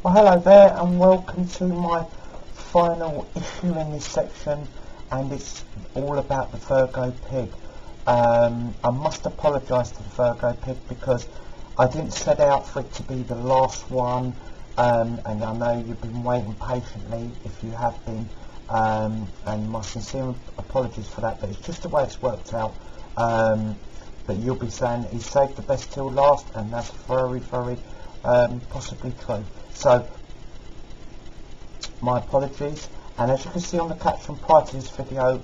Well, hello there and welcome to my final issue in this section, and it's all about the Virgo pig. I must apologise to the Virgo pig because I didn't set out for it to be the last one, and I know you've been waiting patiently if you have been, and my sincere apologies for that, but it's just the way it's worked out. But you'll be saying he saved the best till last, and that's very, very possibly true. So my apologies, and as you can see on the caption prior to this video,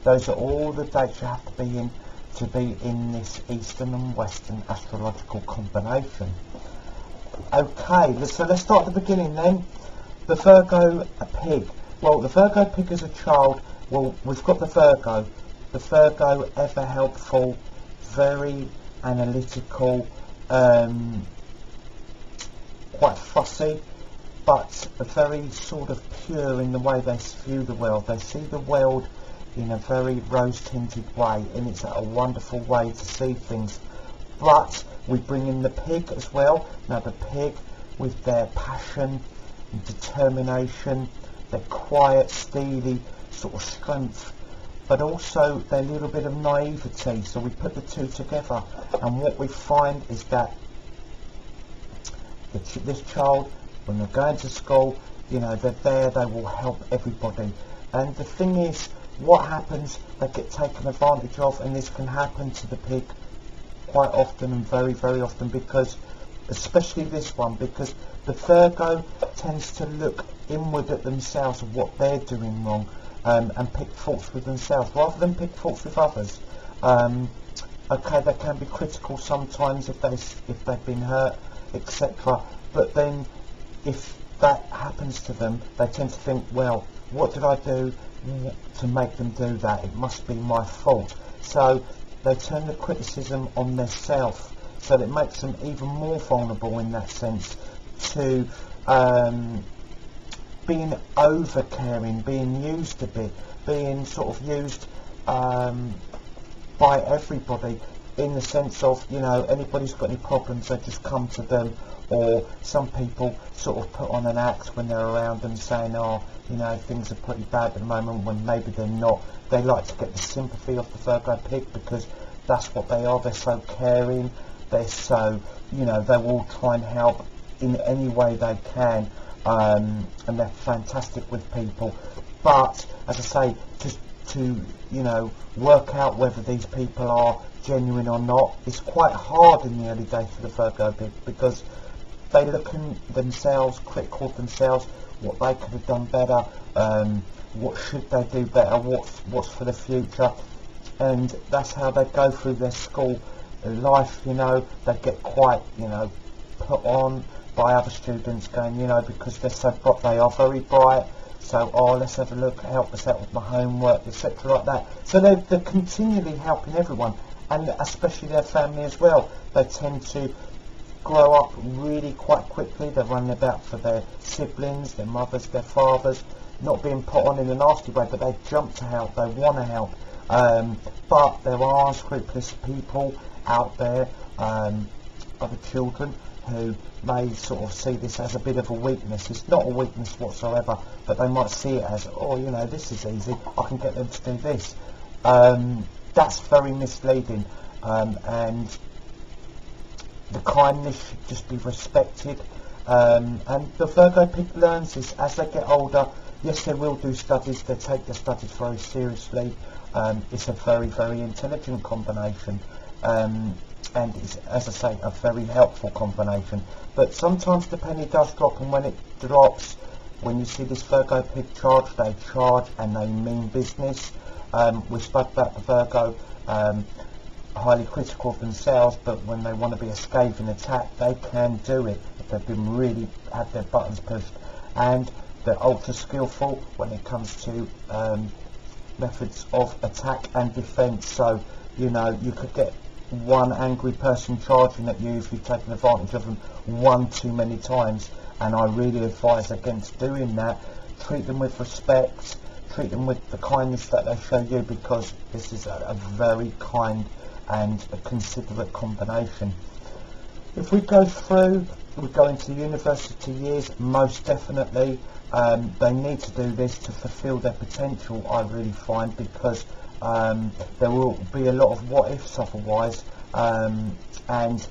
those are all the dates you have to be in this Eastern and Western astrological combination. Okay, so let's start at the beginning then. The Virgo pig. Well, the Virgo pig as a child, well, we've got the Virgo ever helpful, very analytical, quite fussy, but very sort of pure in the way they view the world. They see the world in a very rose-tinted way, and it's a wonderful way to see things. But we bring in the pig as well. Now the pig, with their passion and determination, their quiet, steely sort of strength, but also their little bit of naivety. So we put the two together, and what we find is that this child, when they're going to school, you know, they're there, they will help everybody. And the thing is, what happens, they get taken advantage of, and this can happen to the pig quite often, and very, very often, because, especially this one, because the Virgo tends to look inward at themselves of what they're doing wrong, and pick faults with themselves rather than pick faults with others. Okay, they can be critical sometimes if they've been hurt, etc. But then, if that happens to them, they tend to think, well, what did I do to make them do that? It must be my fault. So they turn the criticism on themselves, so that it makes them even more vulnerable in that sense to being over caring, being used a bit, being sort of used by everybody, in the sense of, you know, anybody's got any problems, they just come to them. Or some people sort of put on an act when they're around them, saying, oh, you know, things are pretty bad at the moment, when maybe they're not. They like to get the sympathy of the Virgo pig, because that's what they are. They're so caring, they're so, you know, they will try and help in any way they can, and they're fantastic with people. But, as I say, just to, you know, work out whether these people are genuine or not, it's quite hard in the early days for the Virgo pig, because they look in themselves, critical of themselves, what they could have done better, what should they do better, what's for the future, and that's how they go through their school life. You know, they get quite, you know, put on by other students, going, you know, because they are very bright, so, oh, let's have a look, help us out with my homework, etc. like that. So they're continually helping everyone, and especially their family as well. They tend to grow up really quite quickly. They're running about for their siblings, their mothers, their fathers, not being put on in a nasty way, but they jump to help, they want to help. But there are unscrupulous people out there, other children, who may sort of see this as a bit of a weakness. It's not a weakness whatsoever, but they might see it as, oh, you know, this is easy, I can get them to do this. That's very misleading, and the kindness should just be respected, and the Virgo pig learns this as they get older. Yes, they will do studies, they take their studies very seriously. It's a very, very intelligent combination, and it's, as I say, a very helpful combination. But sometimes the penny does drop, and when it drops, when you see this Virgo pig charge, they charge and they mean business. We spoke about the Virgo highly critical of themselves, but when they want to be a scathing attack, they can do it if they've been really had their buttons pushed. And they're ultra skillful when it comes to methods of attack and defence. So, you know, you could get one angry person charging at you if you've taken advantage of them one too many times, and I really advise against doing that. Treat them with respect, treat them with the kindness that they show you, because this is a very kind and a considerate combination. If we go through we go into university years, most definitely. They need to do this to fulfil their potential, I really find, because there will be a lot of what ifs otherwise, and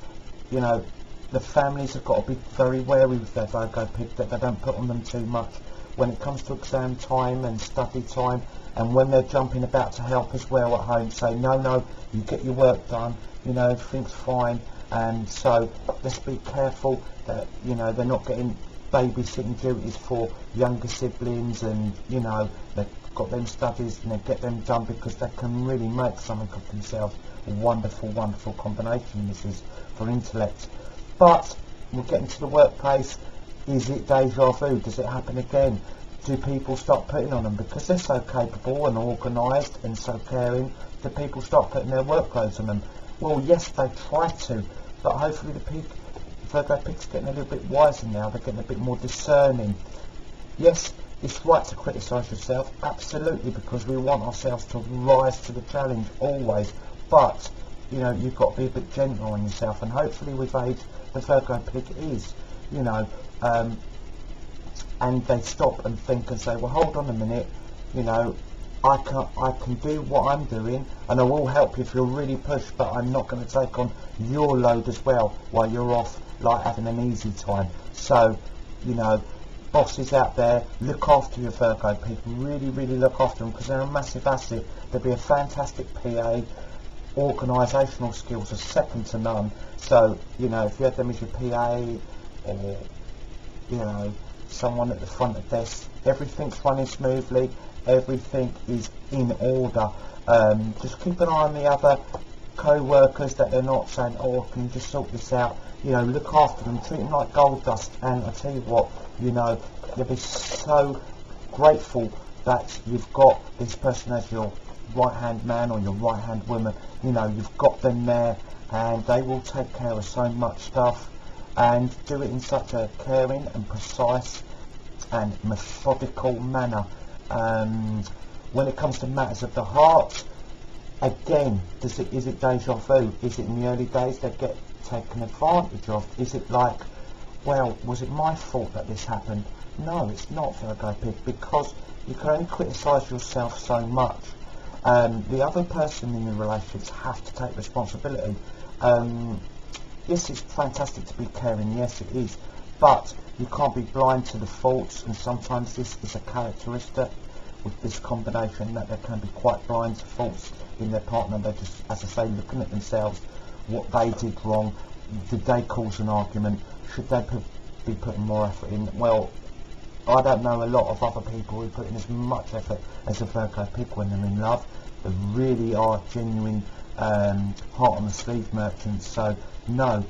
you know, the families have got to be very wary with their Virgo pig, that they don't put on them too much when it comes to exam time and study time, and when they're jumping about to help as well at home. Say no, you get your work done, you know, everything's fine. And so let's be careful that, you know, they're not getting babysitting duties for younger siblings, and you know, they've got them studies and they get them done, because they can really make something of themselves. A wonderful combination this is for intellect. But we'll get into the workplace. Is it deja vu? Does it happen again? Do people start putting on them, because they're so capable and organised and so caring, do people start putting their workloads on them? Well, yes, they try to, but hopefully the Virgo pig's getting a little bit wiser now. They're getting a bit more discerning. Yes, it's right to criticise yourself, absolutely, because we want ourselves to rise to the challenge always. But you know, you've got to be a bit gentle on yourself, and hopefully with age, the Virgo pig is, you know, and they stop and think and say, well, hold on a minute, you know, I can do what I'm doing, and I will help you if you're really pushed, but I'm not going to take on your load as well while you're off, like having an easy time. So, you know, bosses out there, look after your Virgo pig, really look after them, because they're a massive asset. They'll be a fantastic PA. Organisational skills are second to none. So, you know, if you had them as your PA, or, you know, someone at the front of desk, everything's running smoothly, everything is in order. Just keep an eye on the other co-workers, that they're not saying, oh, can you just sort this out? You know, look after them, treat them like gold dust, and I tell you what, you know, you'll be so grateful that you've got this person as your right hand man or your right hand woman. You know, you've got them there, and they will take care of so much stuff, and do it in such a caring and precise and methodical manner. When it comes to matters of the heart, again, is it deja vu? Is it in the early days they get taken advantage of? Is it like, well, was it my fault that this happened? No, it's not, Virgo pig, because you can only criticise yourself so much. The other person in the relationships have to take responsibility. Yes, it's fantastic to be caring, yes it is, but you can't be blind to the faults, and sometimes this is a characteristic with this combination, that they can be quite blind to faults in their partner. They're just, as I say, looking at themselves, what they did wrong. Did they cause an argument? Should they be putting more effort in? Well, I don't know a lot of other people who put in as much effort as a Virgo pig when they're in love. They really are genuine heart on the sleeve merchants. So no,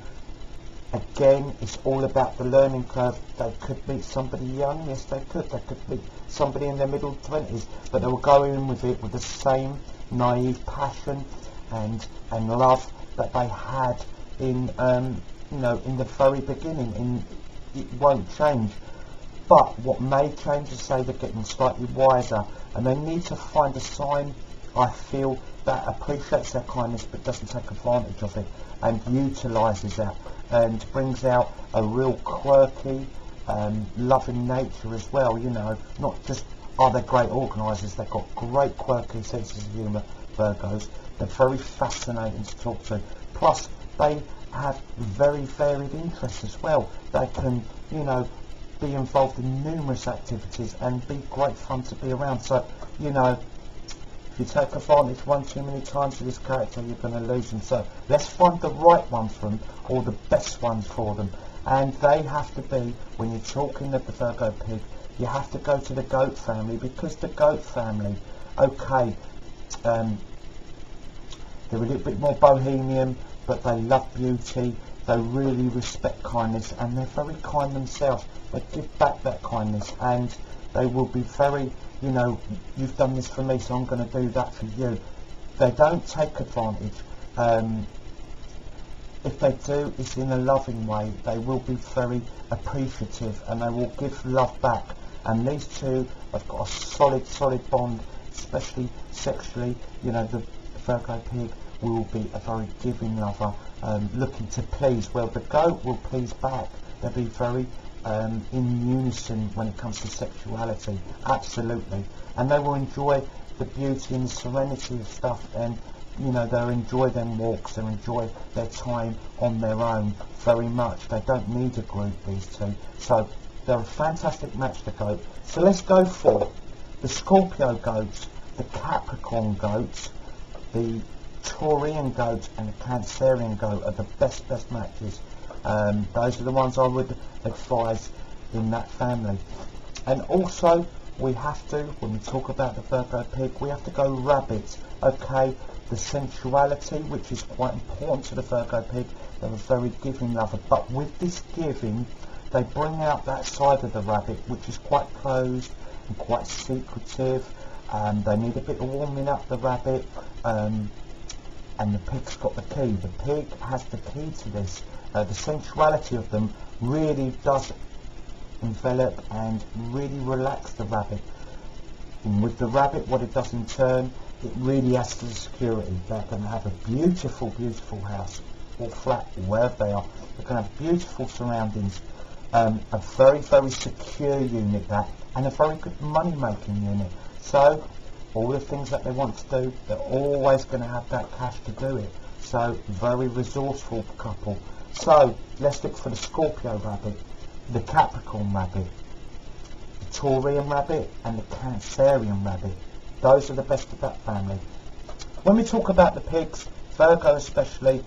again, it's all about the learning curve. They could meet somebody young, yes they could. They could meet somebody in their middle 20s, but they will go in with it with the same naive passion and love that they had in you know, in the very beginning. It won't change. But what may change is, say, they're getting slightly wiser, and they need to find a sign, I feel, that appreciates their kindness but doesn't take advantage of it, and utilises that, and brings out a real quirky, loving nature as well. You know, not just are they great organisers, they've got great quirky senses of humour, Virgos. They're very fascinating to talk to. Plus, they have very varied interests as well. They can, you know, be involved in numerous activities and be great fun to be around. So, you know, if you take advantage one too many times of this character, you're going to lose them. So let's find the right one for them, or the best ones for them. And they have to be, when you're talking of the Virgo pig, you have to go to the goat family, because the goat family, okay, they're a little bit more bohemian, but they love beauty, they really respect kindness, and they're very kind themselves. They give back that kindness, and they will be very, you know, you've done this for me, so I'm going to do that for you. They don't take advantage. If they do, it's in a loving way. They will be very appreciative, and they will give love back. And these two have got a solid bond, especially sexually. You know, the Virgo pig will be a very giving lover, looking to please. Well, the goat will please back. they'll be very in unison when it comes to sexuality, absolutely, and they will enjoy the beauty and the serenity of stuff, and you know, they'll enjoy them walks, they'll enjoy their time on their own very much. They don't need a group, these two, so they're a fantastic match to go. So let's go for the Scorpio goats, the Capricorn goats, the Taurian goat and the Cancerian goat are the best matches. Those are the ones I would advise in that family. And also we have to, when we talk about the Virgo pig, we have to go rabbit. Okay, the sensuality, which is quite important to the Virgo pig. They're a very giving lover, but with this giving they bring out that side of the rabbit which is quite closed and quite secretive. They need a bit of warming up, the rabbit, and the pig's got the key. The pig has the key to this. The sensuality of them really does envelop and really relax the rabbit. And with the rabbit, what it does in turn, it really adds to the security. They're going to have a beautiful house or flat, or wherever they are. They're going to have beautiful surroundings, a very secure unit, that, and a very good money making unit. So all the things that they want to do, they're always going to have that cash to do it. So very resourceful couple. So let's look for the Scorpio rabbit, the Capricorn rabbit, the Taurian rabbit and the Cancerian rabbit. Those are the best of that family. When we talk about the pigs, Virgo especially,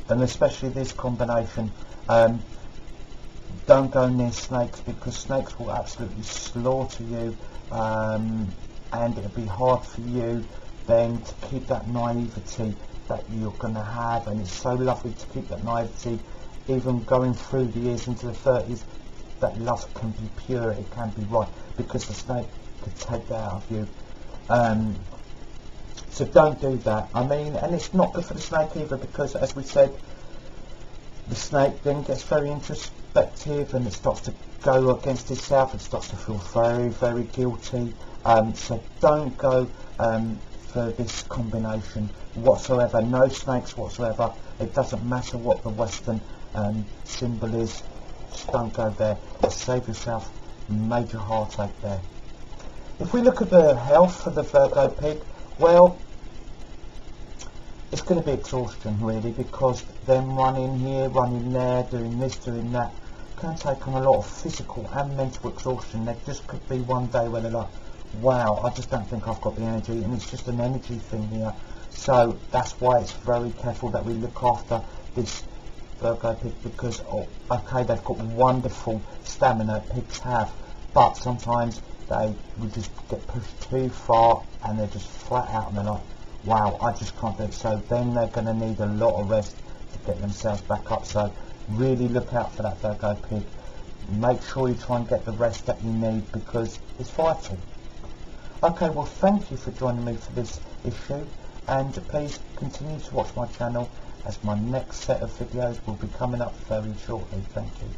and especially this combination, don't go near snakes, because snakes will absolutely slaughter you, and it'll be hard for you then to keep that naivety that you're going to have, and it's so lovely to keep that naivety even going through the years into the 30s. That love can be pure, it can be right, because the snake could take that out of you. So don't do that. I mean, and it's not good for the snake either, because as we said, the snake then gets very introspective and it starts to go against itself. It starts to feel very guilty. So don't go for this combination whatsoever. No snakes whatsoever. It doesn't matter what the Western symbol is. Just don't go there. You'll save yourself major heartache there. If we look at the health for the Virgo pig, well, it's going to be exhaustion really, because them running here, running there, doing this, doing that, can take on a lot of physical and mental exhaustion. There just could be one day where they're like, wow, I just don't think I've got the energy, and it's just an energy thing here. So that's why it's very careful that we look after this Virgo pig, because okay, they've got wonderful stamina, pigs have, but sometimes they will just get pushed too far and they're just flat out and they're like, wow, I just can't do it. So then they're going to need a lot of rest to get themselves back up. So really look out for that Virgo pig. Make sure you try and get the rest that you need, because it's vital. Okay, well, thank you for joining me for this issue, and please continue to watch my channel, as my next set of videos will be coming up very shortly. Thank you.